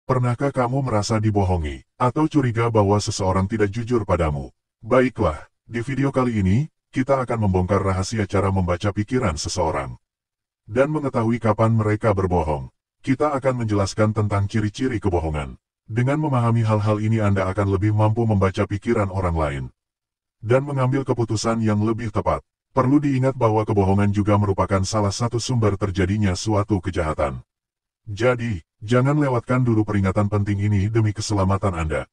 Pernahkah kamu merasa dibohongi, atau curiga bahwa seseorang tidak jujur padamu? Baiklah, di video kali ini, kita akan membongkar rahasia cara membaca pikiran seseorang. Dan mengetahui kapan mereka berbohong. Kita akan menjelaskan tentang ciri-ciri kebohongan. Dengan memahami hal-hal ini Anda akan lebih mampu membaca pikiran orang lain. Dan mengambil keputusan yang lebih tepat. Perlu diingat bahwa kebohongan juga merupakan salah satu sumber terjadinya suatu kejahatan. Jadi, jangan lewatkan dulu peringatan penting ini demi keselamatan Anda.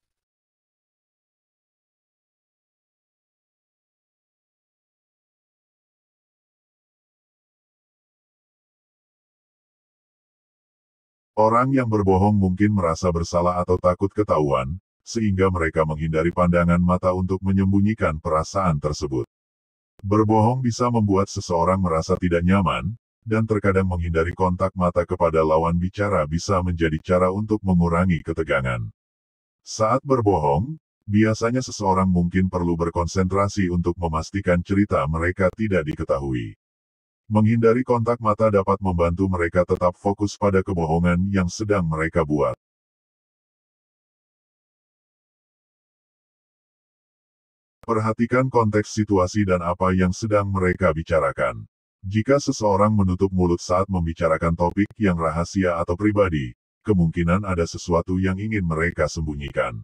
Orang yang berbohong mungkin merasa bersalah atau takut ketahuan, sehingga mereka menghindari pandangan mata untuk menyembunyikan perasaan tersebut. Berbohong bisa membuat seseorang merasa tidak nyaman, dan terkadang menghindari kontak mata kepada lawan bicara bisa menjadi cara untuk mengurangi ketegangan. Saat berbohong, biasanya seseorang mungkin perlu berkonsentrasi untuk memastikan cerita mereka tidak diketahui. Menghindari kontak mata dapat membantu mereka tetap fokus pada kebohongan yang sedang mereka buat. Perhatikan konteks situasi dan apa yang sedang mereka bicarakan. Jika seseorang menutup mulut saat membicarakan topik yang rahasia atau pribadi, kemungkinan ada sesuatu yang ingin mereka sembunyikan.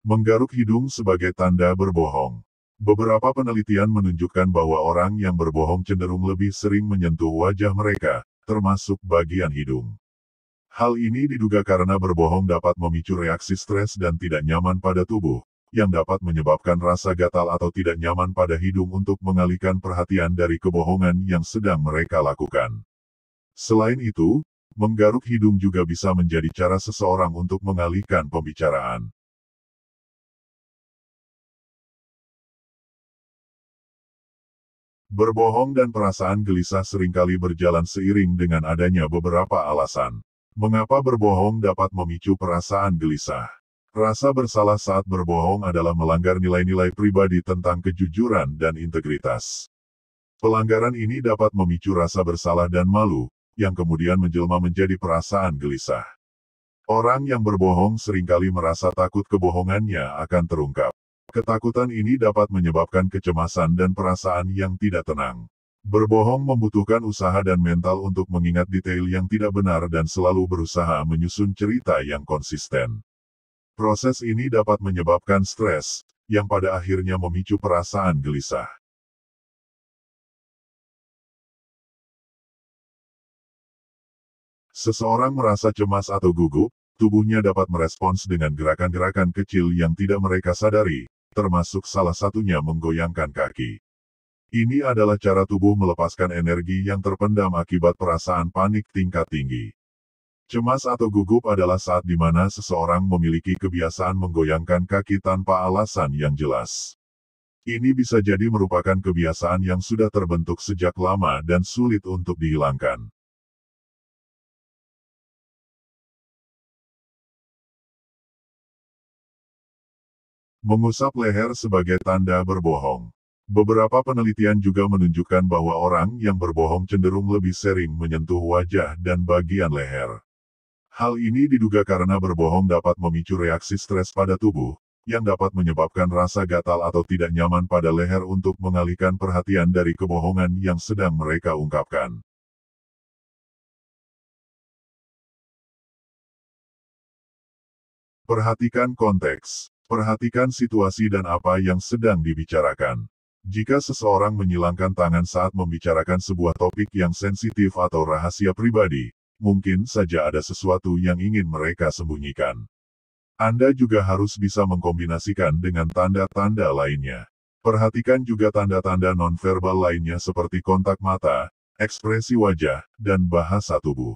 Menggaruk hidung sebagai tanda berbohong. Beberapa penelitian menunjukkan bahwa orang yang berbohong cenderung lebih sering menyentuh wajah mereka, termasuk bagian hidung. Hal ini diduga karena berbohong dapat memicu reaksi stres dan tidak nyaman pada tubuh, yang dapat menyebabkan rasa gatal atau tidak nyaman pada hidung untuk mengalihkan perhatian dari kebohongan yang sedang mereka lakukan. Selain itu, menggaruk hidung juga bisa menjadi cara seseorang untuk mengalihkan pembicaraan. Berbohong dan perasaan gelisah seringkali berjalan seiring dengan adanya beberapa alasan. Mengapa berbohong dapat memicu perasaan gelisah? Rasa bersalah saat berbohong adalah melanggar nilai-nilai pribadi tentang kejujuran dan integritas. Pelanggaran ini dapat memicu rasa bersalah dan malu, yang kemudian menjelma menjadi perasaan gelisah. Orang yang berbohong seringkali merasa takut kebohongannya akan terungkap. Ketakutan ini dapat menyebabkan kecemasan dan perasaan yang tidak tenang. Berbohong membutuhkan usaha dan mental untuk mengingat detail yang tidak benar dan selalu berusaha menyusun cerita yang konsisten. Proses ini dapat menyebabkan stres, yang pada akhirnya memicu perasaan gelisah. Seseorang merasa cemas atau gugup, tubuhnya dapat merespons dengan gerakan-gerakan kecil yang tidak mereka sadari, termasuk salah satunya menggoyangkan kaki. Ini adalah cara tubuh melepaskan energi yang terpendam akibat perasaan panik tingkat tinggi. Cemas atau gugup adalah saat di mana seseorang memiliki kebiasaan menggoyangkan kaki tanpa alasan yang jelas. Ini bisa jadi merupakan kebiasaan yang sudah terbentuk sejak lama dan sulit untuk dihilangkan. Mengusap leher sebagai tanda berbohong. Beberapa penelitian juga menunjukkan bahwa orang yang berbohong cenderung lebih sering menyentuh wajah dan bagian leher. Hal ini diduga karena berbohong dapat memicu reaksi stres pada tubuh, yang dapat menyebabkan rasa gatal atau tidak nyaman pada leher untuk mengalihkan perhatian dari kebohongan yang sedang mereka ungkapkan. Perhatikan konteks. Perhatikan situasi dan apa yang sedang dibicarakan. Jika seseorang menyilangkan tangan saat membicarakan sebuah topik yang sensitif atau rahasia pribadi, mungkin saja ada sesuatu yang ingin mereka sembunyikan. Anda juga harus bisa mengkombinasikan dengan tanda-tanda lainnya. Perhatikan juga tanda-tanda nonverbal lainnya seperti kontak mata, ekspresi wajah, dan bahasa tubuh.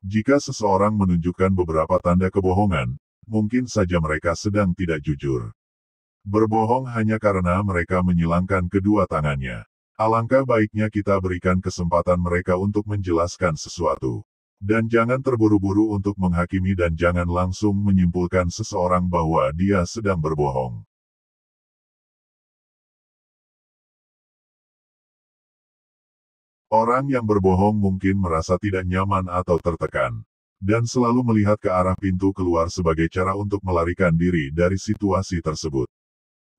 Jika seseorang menunjukkan beberapa tanda kebohongan, mungkin saja mereka sedang tidak jujur. Berbohong hanya karena mereka menyilangkan kedua tangannya. Alangkah baiknya kita berikan kesempatan mereka untuk menjelaskan sesuatu. Dan jangan terburu-buru untuk menghakimi dan jangan langsung menyimpulkan seseorang bahwa dia sedang berbohong. Orang yang berbohong mungkin merasa tidak nyaman atau tertekan, dan selalu melihat ke arah pintu keluar sebagai cara untuk melarikan diri dari situasi tersebut.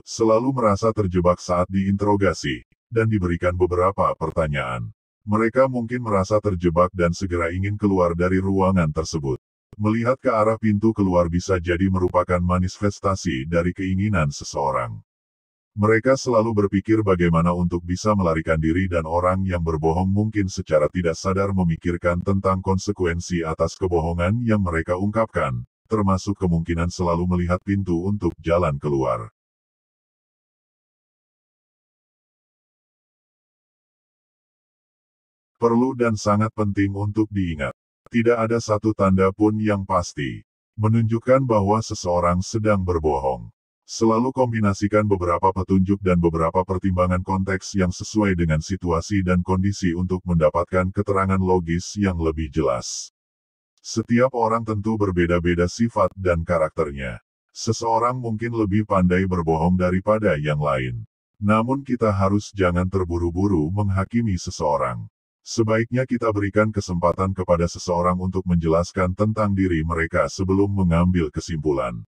Selalu merasa terjebak saat diinterogasi, dan diberikan beberapa pertanyaan. Mereka mungkin merasa terjebak dan segera ingin keluar dari ruangan tersebut. Melihat ke arah pintu keluar bisa jadi merupakan manifestasi dari keinginan seseorang. Mereka selalu berpikir bagaimana untuk bisa melarikan diri dan orang yang berbohong mungkin secara tidak sadar memikirkan tentang konsekuensi atas kebohongan yang mereka ungkapkan, termasuk kemungkinan selalu melihat pintu untuk jalan keluar. Perlu dan sangat penting untuk diingat. Tidak ada satu tanda pun yang pasti menunjukkan bahwa seseorang sedang berbohong. Selalu kombinasikan beberapa petunjuk dan beberapa pertimbangan konteks yang sesuai dengan situasi dan kondisi untuk mendapatkan keterangan logis yang lebih jelas. Setiap orang tentu berbeda-beda sifat dan karakternya. Seseorang mungkin lebih pandai berbohong daripada yang lain. Namun kita harus jangan terburu-buru menghakimi seseorang. Sebaiknya kita berikan kesempatan kepada seseorang untuk menjelaskan tentang diri mereka sebelum mengambil kesimpulan.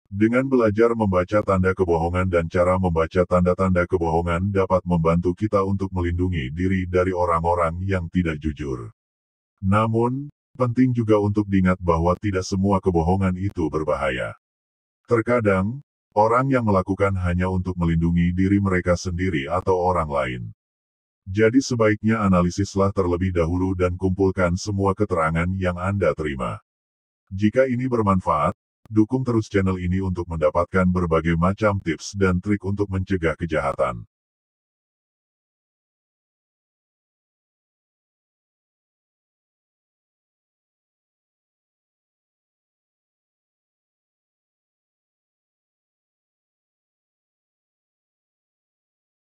Dengan belajar membaca tanda kebohongan dan cara membaca tanda-tanda kebohongan dapat membantu kita untuk melindungi diri dari orang-orang yang tidak jujur. Namun, penting juga untuk diingat bahwa tidak semua kebohongan itu berbahaya. Terkadang, orang yang melakukan hanya untuk melindungi diri mereka sendiri atau orang lain. Jadi sebaiknya analisislah terlebih dahulu dan kumpulkan semua keterangan yang Anda terima. Jika ini bermanfaat, dukung terus channel ini untuk mendapatkan berbagai macam tips dan trik untuk mencegah kejahatan.